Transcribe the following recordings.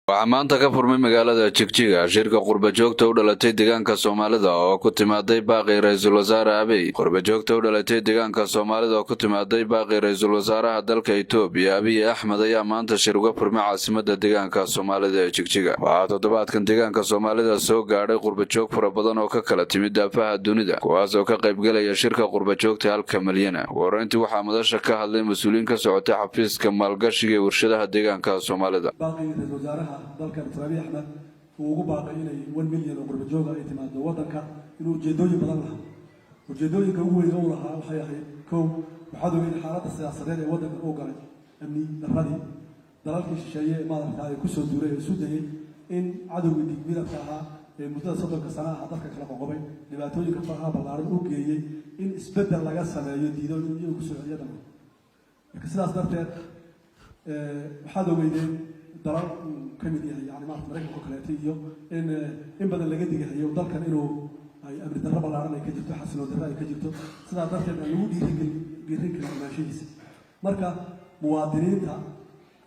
waxaa maanta ka furmay magaalada Jigjiga shirka qurba joogta u dhalatay deegaanka Soomaalida oo ku timaaday baaqi ra'iisul wasaare Abiy. Qurba joogta u dhalatay deegaanka Soomaalida oo ku timaaday baaqi ra'iisul wasaaraha dalka Itoobiya Abiy Ahmed ayaa maanta shir uga furmay caasimadda deegaanka Soomaalida ee Jigjiga. Waxaa toddobaadkan deegaanka Soomaalida soo gaadhay qurba joog fara badan oo ka kala timid daafaha dunida, kuwaas oo ka qayb galaya shirka qurba joogta halka malyan. Wareyntii waxaa madasha ka hadlay mas'uuliyiin ka socotay xafiiska maalgashiga ee warshadaha deegaanka Soomaalida. dalka Abiy Ahmed uu ugu baaqay inay 1 milyan oo qurba joog ay timaado wadanka inuu ujeedooyin badan lahaa. ujeedooyinka ugu weyn oo lahaa waxay ahayd kow waxaa weyn xaaladda siyaasadeed ee wadanka oo galay amni darradii dalalkii shisheeye ee maamulka ay ku soo duuray isu dayay in cadowga digmidabka ahaa ee muddada 30 sano ah dalka kala qoqobay dhibaatooyinka faraha ballaaran u geeyay in isbedel laga sameeyo diidooyin iyo ku soo ciyadana. marka sidaas darteed waxaa weydeen dalal kamid yahay yani Mareykanka kale iyo in badan laga digayo dalkan inuu ay amni darro ballaaran ay ka jirto xasiloon darro ay ka jirto sidaa darteed lagu dhiirigelin maashiisa. marka muwaadiniinta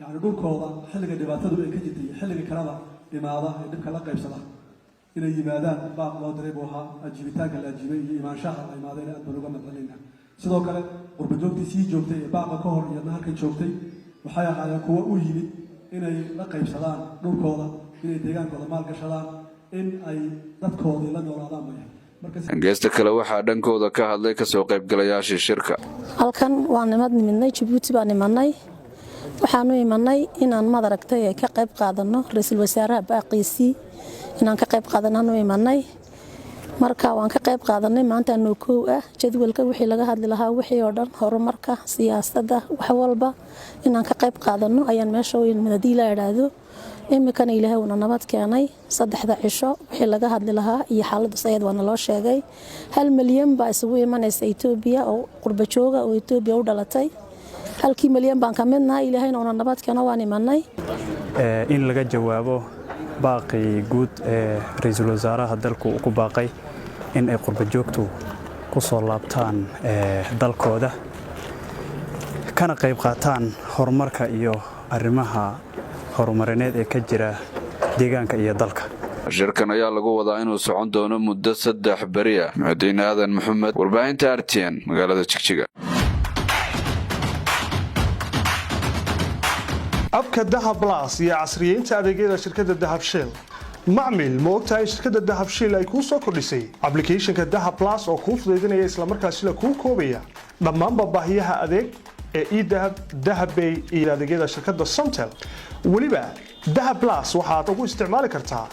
yani dhulkooda xilliga dhibaatadu ay ka jirtay xilliga kalada dhimaada ee dhibka la qaybsada inay yimaadaan baaq loo diray buu ahaa ajibitaanka la ajibay iyo imaanshaha ay imaadeen aad baan uga mahadcelinaa. sidoo kale qurba joogtii sii joogtay ee baaqa ka hor iyo halkan joogtay waxay ahaayeen kuwa u yimid inay la qaybsadaan dhulkooda inay deegaankooda maal gashadaan in ay dadkooda la noolaadaan geesta kale waxaa dhankooda ka hadlay ka soo qaybgalayaashii shirka. halkan waan nimidnay Djibouti baan nimanay waxaanu imanay inaan madaragtay ka qayb qaadano ra'iisul wasaaraha baaqiisii inaan ka qayb qaadano imanay marka waan ka qayb qaadanay maanta noo koow ah jadwalka wixii laga hadli lahaa wixii oo dhan horumarka siyaasadda wax walba inaan ka qayb qaadano ayaan meesha weyn madadii la yiraahdo imikana Ilaahay uu nabad keenay 3 cisho wixii laga hadli lahaa iyo xaaladda sayid waana loo sheegay 1 milyan baa isugu imanaysa Itoobiya oo qurba jooga oo Itoobiya u dhalatay 1 milyan baan ka midnahay Ilaahayna uu nabad keenay waan imanay in laga jawaabo baaqi guud ee ra'iisul wasaaraha dalku ku baaqay in ay qurba joogtu ku soo laabtaan dalkooda kana qayb qaataan horumarka iyo arrimaha horumarineed ee ka jira deegaanka iyo dalka. shirkan ayaa lagu wadaa inuu socon doono muddo 3 bari ah. Madiina Aadan Maxamed, warbaahinta RTN, magaalada Jigjiga. abka Dahab Plus iyo casriyeynta adeegyada shirkadda Dahab Shell. macmil ma ogtahay shirkadda Dahab Shell ay ku soo kordhisay application-ka Dahab Plus oo kuu fududeynaya isla markaasina kuu koobaya dhammaan baahiyaha adeeg ee eDahab, Dahab Pay iyo adeegyada shirkadda Somtel. waliba Dahab Plus waxaad ugu isticmaali kartaa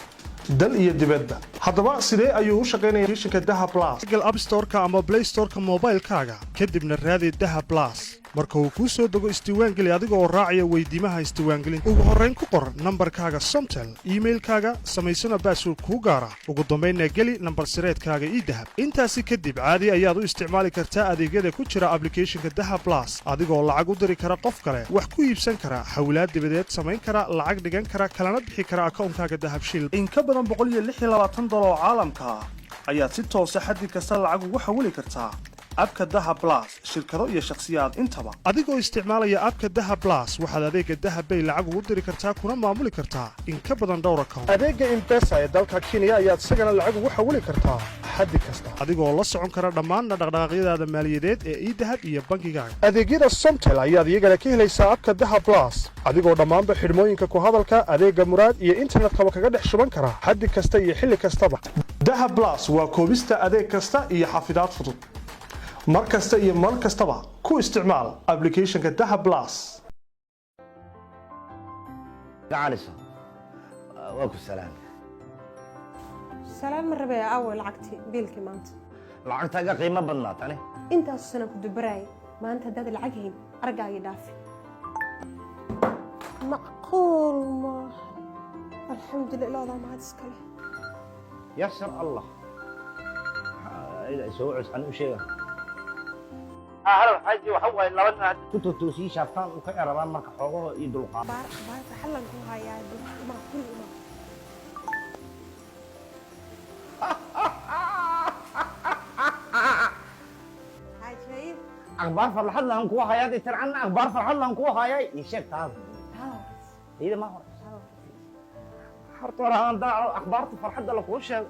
dal iyo dibadda. haddaba sidee ayuu u shaqeynayaa application-ka Dahab Plus? Google App Store-ka ama Play Store-ka mobile-kaaga kadibna raadi Dahab Plus. marka uu ku soo dago isdiiwaangeli adiga oo raacaya weydiimaha isdiiwaangelinta. ugu horreyn ku qor nambarkaaga Somtel, emailkaaga, samaysana password kuu gaara. ugu dambeynna geli nambar sireedkaaga eDahab. intaasi kadib caadi ayaad u isticmaali kartaa adeegyada ku jira application-ka Dahab Plus adigoo lacag u diri kara qof kale, wax ku iibsan kara, xawlaad dibadeed samayn kara, lacag dhigan kara, kalana bixi kara akoonkaaga Dahab Shell. in ka badan $126 oo caalamka ayaad si toos ah xaddi kasta lacag ugu xawili kartaa abka Dahab Plus shirkado iyo shakhsiyaad intaba. adigoo isticmaalaya abka Dahab Plus waxaad adeega Dahab Pay lacag ugu diri kartaa kuna maamuli kartaa in ka badan dhowr account. adeega M-Pesa ee dalka Kenya ayaad isagana lacag ugu xawili kartaa xaddi kasta adigoo la socon kara dhammaan dhaqdhaqaaqyadaada maaliyadeed ee eDahab iyo bankigaaga. adeegyada Somtel ayaad iyagana ka helaysaa abka Dahab Plus adigoo dhammaanba xidhmooyinka ku hadalka adeega muraad iyo internetkaba kaga dhex shuban kara xaddi kasta iyo xilli kastaba. Dahab Plus waa koobista adeeg kasta iyo xafidaad fudud. mar kasta iyo mar kastaba ku isticmaal application-ka Dahab Plus. gacaliso waa ku salaam marabay awal lacagti biilkii maanta lacagtaaga qiimo badnaa tani intaas sana ku dubaray maanta dad lacag hayn argaaga dhaafi macquul ma alxamdulillah ma had iskale yashar allah soo cusban u sheega هل حاجة وحوي لبنا كنت توسي شافتان وكأربان مرك حوله يدل قام. بار حلا نقولها يا ما كل ما. عجيب. أخبار فرحان لهم كوا هاي ترى عنا أخبار فرحان لهم كوا هاي يشك هذا. إذا ما هو. horta hore aan daaco akhbaarta farxadda la kuu sheego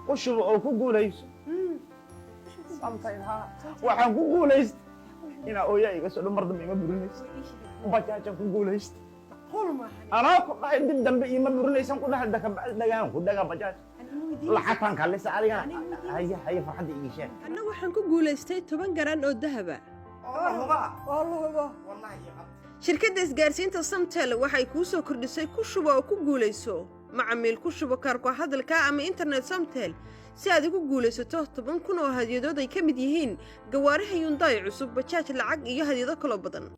ku shubo oo ku guulayso waxaan ku guulaystay inaa ooyaa iga soo dhan mar dambe ima burinaysa bajaajaan ku guulaystay anaa ku dhahay dib dambe ima burinaysan ku dhahay dhagaan ku dhagaa bajaaj lacagtaan kaalisa adigana haya farxadda ii sheeg anna waxaan ku guulaystay 10 garan oo dahaba shirkadda isgaarsiinta Samtel waxay kuu soo kordhisay ku shubo oo ku guulayso macmiil ku shubo kaarka hadalka ama internet Samtel si aad ugu guulaysato 10,000 oo hadiyado ay ka mid yihiin gawaariha Hyundai cusub bajaaj lacag iyo hadiyado kala badan